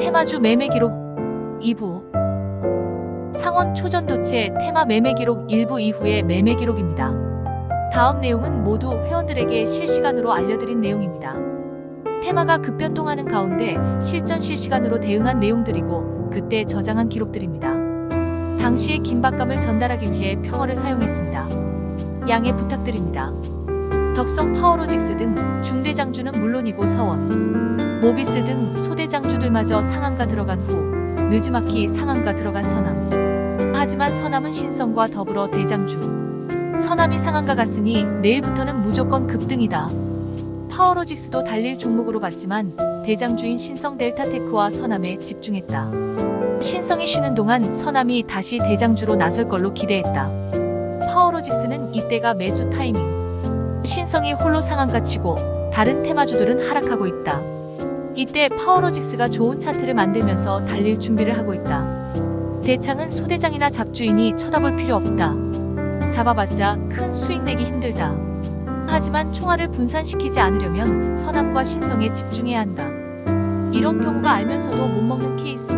테마주 매매 기록 2부. 상원 초전도체 테마 매매 기록 1부 이후의 매매 기록입니다. 다음 내용은 모두 회원들에게 실시간으로 알려드린 내용입니다. 테마가 급변동하는 가운데 실시간으로 대응한 내용들이고 그때 저장한 기록들입니다. 당시의 긴박감을 전달하기 위해 평어를 사용했습니다. 양해 부탁드립니다. 덕성 파워로직스 등 중대장주는 물론이고 서원, 모비스 등 소대장주들마저 상한가 들어간 후 느즈마키 상한가 들어간 서남. 하지만 서남은 신성과 더불어 대장주. 서남이 상한가 갔으니 내일부터는 무조건 급등이다. 파워로직스도 달릴 종목으로 봤지만 대장주인 신성 델타테크와 서남에 집중했다. 신성이 쉬는 동안 서남이 다시 대장주로 나설 걸로 기대했다. 파워로직스는 이때가 매수 타이밍. 신성이 홀로 상한가 치고 다른 테마주들은 하락하고 있다. 이때 파워로직스가 좋은 차트를 만들면서 달릴 준비를 하고 있다. 대창은 소대장이나 잡주인이 쳐다볼 필요 없다. 잡아봤자 큰 수익 내기 힘들다. 하지만 총알을 분산시키지 않으려면 서남과 신성에 집중해야 한다. 이런 경우가 알면서도 못 먹는 케이스.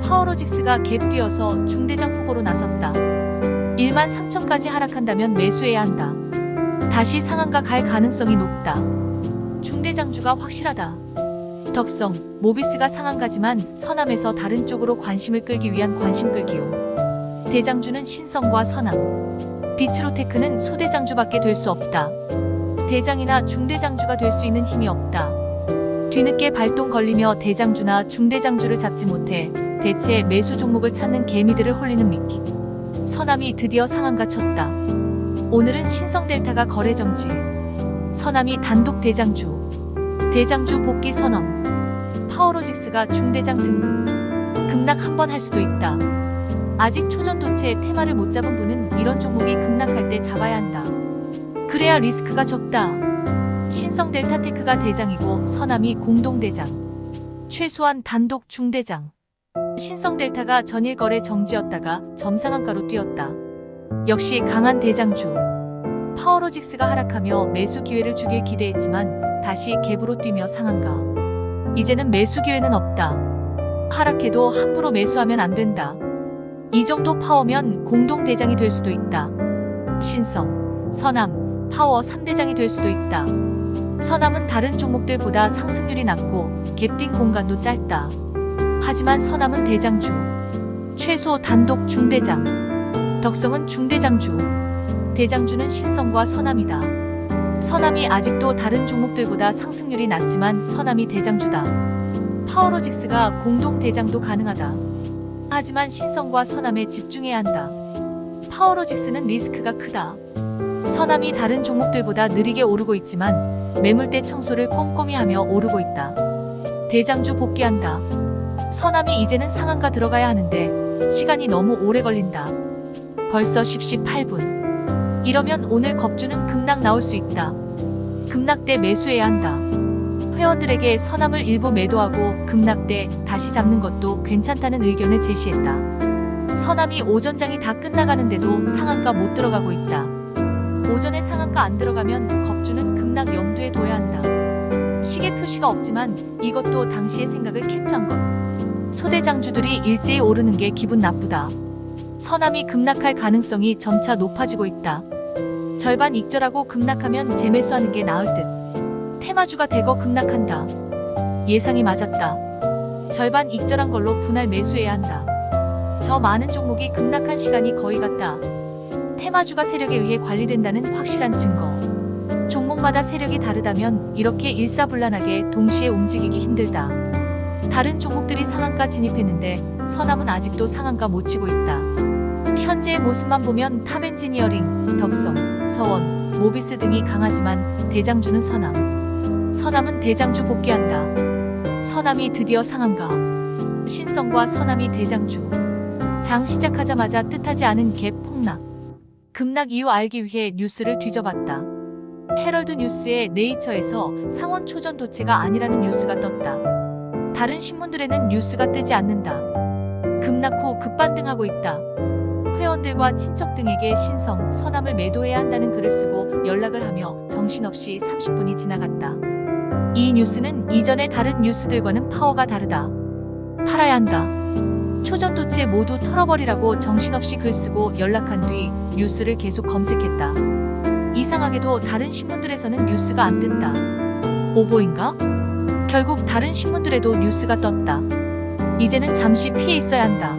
파워로직스가 갭 뛰어서 중대장 후보로 나섰다. 13,000까지 하락한다면 매수해야 한다. 다시 상한가 갈 가능성이 높다. 중대장주가 확실하다. 덕성, 모비스가 상한가지만 서남에서 다른 쪽으로 관심을 끌기 위한 관심 끌기요. 대장주는 신성과 서남. 비츠로테크는 소대장주밖에 될 수 없다. 대장이나 중대장주가 될 수 있는 힘이 없다. 뒤늦게 발동 걸리며 대장주나 중대장주를 잡지 못해 대체 매수 종목을 찾는 개미들을 홀리는 미끼. 서남이 드디어 상한가 쳤다. 오늘은 신성델타가 거래 정지. 서남이 단독 대장주. 대장주 복귀 선언. 파워로직스가 중대장 등급. 급락 한번 할 수도 있다. 아직 초전도체 테마를 못 잡은 분은 이런 종목이 급락할 때 잡아야 한다. 그래야 리스크가 적다. 신성 델타테크가 대장이고 서남이 공동대장. 최소한 단독 중대장. 신성 델타가 전일 거래 정지였다가 점상한가로 뛰었다. 역시 강한 대장주. 파워로직스가 하락하며 매수 기회를 주길 기대했지만 다시 갭으로 뛰며 상한가. 이제는 매수 기회는 없다. 하락해도 함부로 매수하면 안 된다. 이 정도 파워면 공동대장이 될 수도 있다. 신성, 서남, 파워 3대장이 될 수도 있다. 서남은 다른 종목들보다 상승률이 낮고 갭뛴 공간도 짧다. 하지만 서남은 대장주. 최소 단독 중대장. 덕성은 중대장주. 대장주는 신성과 서남이다. 서남이 아직도 다른 종목들보다 상승률이 낮지만 서남이 대장주다. 파워로직스가 공동대장도 가능하다. 하지만 신성과 서남에 집중해야 한다. 파워로직스는 리스크가 크다. 서남이 다른 종목들보다 느리게 오르고 있지만 매물대 청소를 꼼꼼히 하며 오르고 있다. 대장주 복귀한다. 서남이 이제는 상한가 들어가야 하는데 시간이 너무 오래 걸린다. 벌써 18분. 이러면 오늘 겁주는 급락 나올 수 있다. 급락 때 매수해야 한다. 회원들에게 서남을 일부 매도하고 급락 때 다시 잡는 것도 괜찮다는 의견을 제시했다. 서남이 오전장이 다 끝나가는데도 상한가 못 들어가고 있다. 오전에 상한가 안 들어가면 겁주는 급락 염두에 둬야 한다. 시계 표시가 없지만 이것도 당시의 생각을 캡처한 것. 소대장주들이 일제히 오르는 게 기분 나쁘다. 서남이 급락할 가능성이 점차 높아지고 있다. 절반 익절하고 급락하면 재매수하는 게 나을 듯. 테마주가 대거 급락한다. 예상이 맞았다. 절반 익절한 걸로 분할 매수해야 한다. 저 많은 종목이 급락한 시간이 거의 같다. 테마주가 세력에 의해 관리된다는 확실한 증거. 종목마다 세력이 다르다면 이렇게 일사불란하게 동시에 움직이기 힘들다. 다른 종목들이 상한가 진입했는데 서남은 아직도 상한가 못 치고 있다. 현재의 모습만 보면 탑엔지니어링, 덕성, 서원, 모비스 등이 강하지만 대장주는 서남. 서남은 대장주 복귀한다. 서남이 드디어 상한가. 신성과 서남이 대장주. 장 시작하자마자 뜻하지 않은 갭 폭락. 급락 이유 알기 위해 뉴스를 뒤져봤다. 헤럴드 뉴스의 네이처에서 상원 초전도체가 아니라는 뉴스가 떴다. 다른 신문들에는 뉴스가 뜨지 않는다. 급락 후 급반등하고 있다. 회원들과 친척 등에게 신성, 서남을 매도해야 한다는 글을 쓰고 연락을 하며 정신없이 30분이 지나갔다. 이 뉴스는 이전의 다른 뉴스들과는 파워가 다르다. 팔아야 한다. 초전도체 모두 털어버리라고 정신없이 글쓰고 연락한 뒤 뉴스를 계속 검색했다. 이상하게도 다른 신문들에서는 뉴스가 안 뜬다. 오보인가? 결국 다른 신문들에도 뉴스가 떴다. 이제는 잠시 피해 있어야 한다.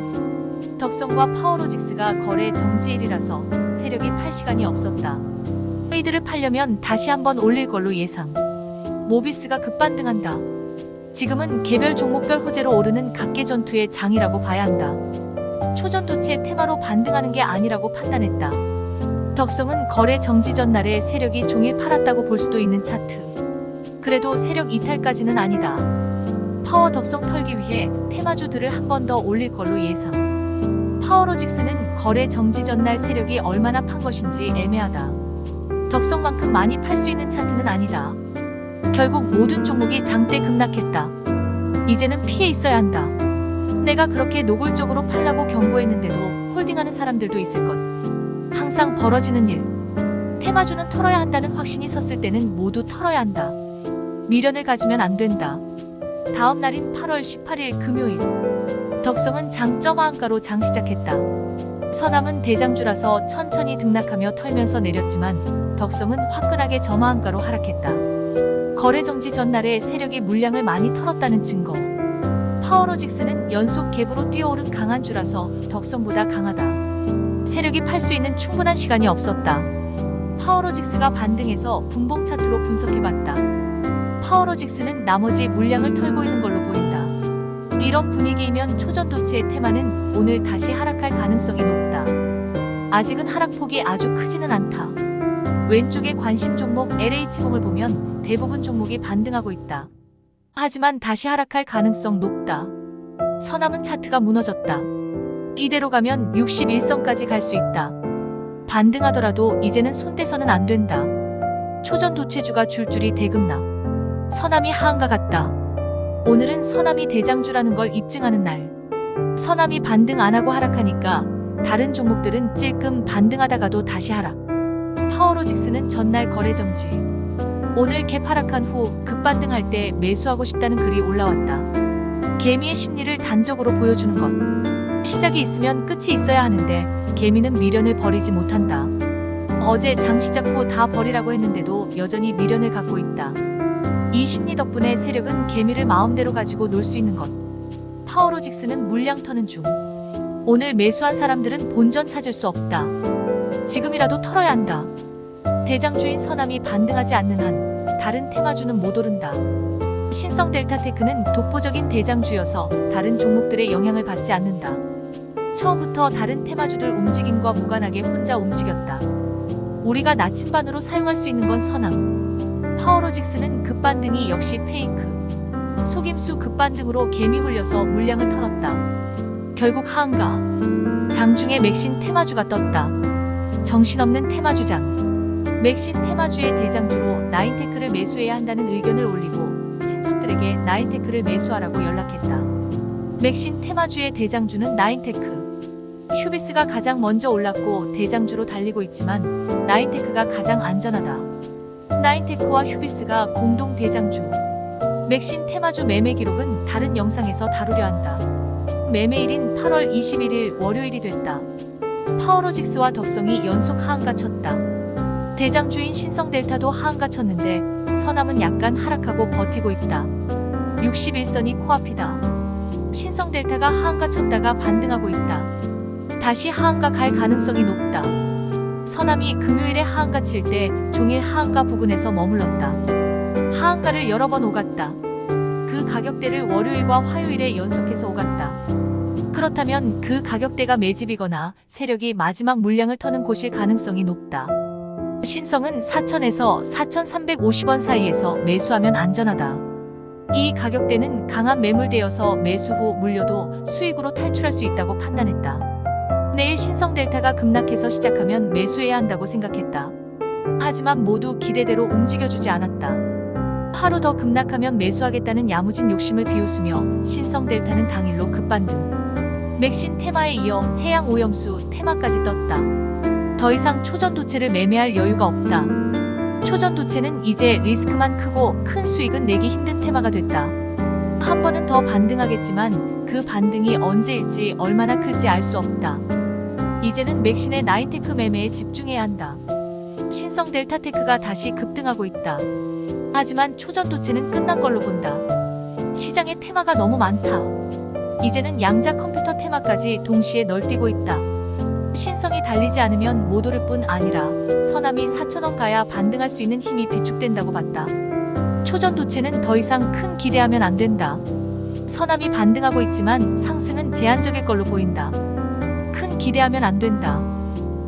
덕성과 파워로직스가 거래 정지일이라서 세력이 팔 시간이 없었다. 이들을 팔려면 다시 한번 올릴 걸로 예상. 모비스가 급반등한다. 지금은 개별 종목별 호재로 오르는 각계 전투의 장이라고 봐야 한다. 초전도체 테마로 반등하는 게 아니라고 판단했다. 덕성은 거래 정지 전날에 세력이 종일 팔았다고 볼 수도 있는 차트. 그래도 세력 이탈까지는 아니다. 파워 덕성 털기 위해 테마주들을 한 번 더 올릴 걸로 예상. 파워로직스는 거래 정지 전날 세력이 얼마나 판 것인지 애매하다. 덕성만큼 많이 팔 수 있는 차트는 아니다. 결국 모든 종목이 장대 급락했다. 이제는 피해 있어야 한다. 내가 그렇게 노골적으로 팔라고 경고했는데도 홀딩하는 사람들도 있을 것. 항상 벌어지는 일. 테마주는 털어야 한다는 확신이 섰을 때는 모두 털어야 한다. 미련을 가지면 안 된다. 다음 날인 8월 18일 금요일. 덕성은 장점하한가로 장 시작했다. 서남은 대장주라서 천천히 등락하며 털면서 내렸지만 덕성은 화끈하게 점하한가로 하락했다. 거래 정지 전날에 세력이 물량을 많이 털었다는 증거. 파워로직스는 연속 갭으로 뛰어오른 강한 주라서 덕성보다 강하다. 세력이 팔 수 있는 충분한 시간이 없었다. 파워로직스가 반등해서 분봉 차트로 분석해봤다. 파워로직스는 나머지 물량을 털고 있는 걸로 보인다. 이런 분위기이면 초전도체의 테마는 오늘 다시 하락할 가능성이 높다. 아직은 하락폭이 아주 크지는 않다. 왼쪽의 관심 종목 LH봉을 보면 대부분 종목이 반등하고 있다. 하지만 다시 하락할 가능성 높다. 서남은 차트가 무너졌다. 이대로 가면 61선까지 갈 수 있다. 반등하더라도 이제는 손대서는 안 된다. 초전도체주가 줄줄이 대급락. 서남이 하한가 같다. 오늘은 서남이 대장주라는 걸 입증하는 날. 서남이 반등 안 하고 하락하니까 다른 종목들은 찔끔 반등하다가도 다시 하락. 파워로직스는 전날 거래 정지. 오늘 갭 하락한 후 급반등할 때 매수하고 싶다는 글이 올라왔다. 개미의 심리를 단적으로 보여주는 것. 시작이 있으면 끝이 있어야 하는데 개미는 미련을 버리지 못한다. 어제 장 시작 후 다 버리라고 했는데도 여전히 미련을 갖고 있다. 이 심리 덕분에 세력은 개미를 마음대로 가지고 놀 수 있는 것. 파워로직스는 물량 터는 중. 오늘 매수한 사람들은 본전 찾을 수 없다. 지금이라도 털어야 한다. 대장주인 서남이 반등하지 않는 한 다른 테마주는 못 오른다. 신성 델타테크는 독보적인 대장주여서 다른 종목들의 영향을 받지 않는다. 처음부터 다른 테마주들 움직임과 무관하게 혼자 움직였다. 우리가 나침반으로 사용할 수 있는 건 서남. 파워로직스는 급반등이 역시 페이크. 속임수 급반등으로 개미 홀려서 물량을 털었다. 결국 하한가. 장중에 맥신 테마주가 떴다. 정신없는 테마주장. 맥신 테마주의 대장주로 나인테크를 매수해야 한다는 의견을 올리고 친척들에게 나인테크를 매수하라고 연락했다. 맥신 테마주의 대장주는 나인테크. 휴비스가 가장 먼저 올랐고 대장주로 달리고 있지만 나인테크가 가장 안전하다. 나인테크와 휴비스가 공동 대장주. 맥신 테마주 매매 기록은 다른 영상에서 다루려 한다. 매매일인 8월 21일 월요일이 됐다. 파워로직스와 덕성이 연속 하한가 쳤다. 대장주인 신성델타도 하한가 쳤는데 서남은 약간 하락하고 버티고 있다. 61선이 코앞이다. 신성델타가 하한가 쳤다가 반등하고 있다. 다시 하한가 갈 가능성이 높다. 서남이 금요일에 하한가 칠 때 종일 하한가 부근에서 머물렀다. 하한가를 여러 번 오갔다. 그 가격대를 월요일과 화요일에 연속해서 오갔다. 그렇다면 그 가격대가 매집이거나 세력이 마지막 물량을 터는 곳일 가능성이 높다. 신성은 4,000에서 4,350원 사이에서 매수하면 안전하다. 이 가격대는 강한 매물대여서 매수 후 물려도 수익으로 탈출할 수 있다고 판단했다. 내일 신성델타가 급락해서 시작하면 매수해야 한다고 생각했다. 하지만 모두 기대대로 움직여주지 않았다. 하루 더 급락하면 매수하겠다는 야무진 욕심을 비웃으며 신성델타는 당일로 급반등. 맥신 테마에 이어 해양오염수 테마까지 떴다. 더 이상 초전도체를 매매할 여유가 없다. 초전도체는 이제 리스크만 크고 큰 수익은 내기 힘든 테마가 됐다. 한 번은 더 반등하겠지만 그 반등이 언제일지 얼마나 클지 알 수 없다. 이제는 맥신의 나인테크 매매에 집중해야 한다. 신성 델타테크가 다시 급등하고 있다. 하지만 초전도체는 끝난 걸로 본다. 시장에 테마가 너무 많다. 이제는 양자 컴퓨터 테마까지 동시에 널뛰고 있다. 신성이 달리지 않으면 못 오를 뿐 아니라 서남이 4,000원 가야 반등할 수 있는 힘이 비축된다고 봤다. 초전도체는 더 이상 큰 기대하면 안 된다. 서남이 반등하고 있지만 상승은 제한적일 걸로 보인다. 큰 기대하면 안 된다.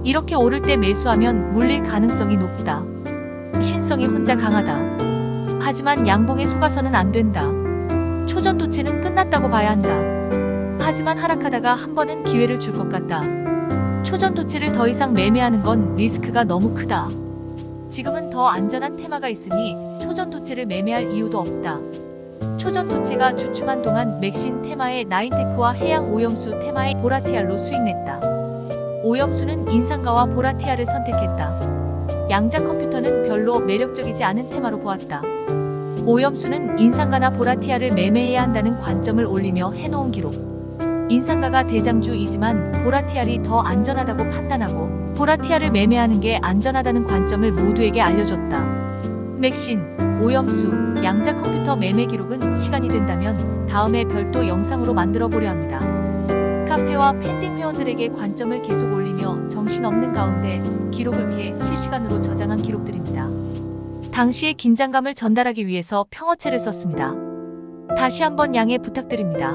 이렇게 오를 때 매수하면 물릴 가능성이 높다. 신성이 혼자 강하다. 하지만 양봉에 속아서는 안 된다. 초전도체는 끝났다고 봐야 한다. 하지만 하락하다가 한 번은 기회를 줄 것 같다. 초전도체를 더 이상 매매하는 건 리스크가 너무 크다. 지금은 더 안전한 테마가 있으니 초전도체를 매매할 이유도 없다. 초전도체가 주춤한 동안 맥신 테마의 나인테크와 해양 오염수 테마의 보라티알로 수익냈다. 오염수는 인상가와 보라티알을 선택했다. 양자 컴퓨터는 별로 매력적이지 않은 테마로 보았다. 오염수는 인상가나 보라티알을 매매해야 한다는 관점을 올리며 해놓은 기록. 인상가가 대장주이지만 보라티알이 더 안전하다고 판단하고 보라티알을 매매하는 게 안전하다는 관점을 모두에게 알려줬다. 맥신, 오염수, 양자 컴퓨터 매매 기록은 시간이 된다면 다음에 별도 영상으로 만들어 보려 합니다. 카페와 팬딩 회원들에게 관점을 계속 올리며 정신없는 가운데 기록을 위해 실시간으로 저장한 기록들입니다. 당시의 긴장감을 전달하기 위해서 평어체를 썼습니다. 다시 한번 양해 부탁드립니다.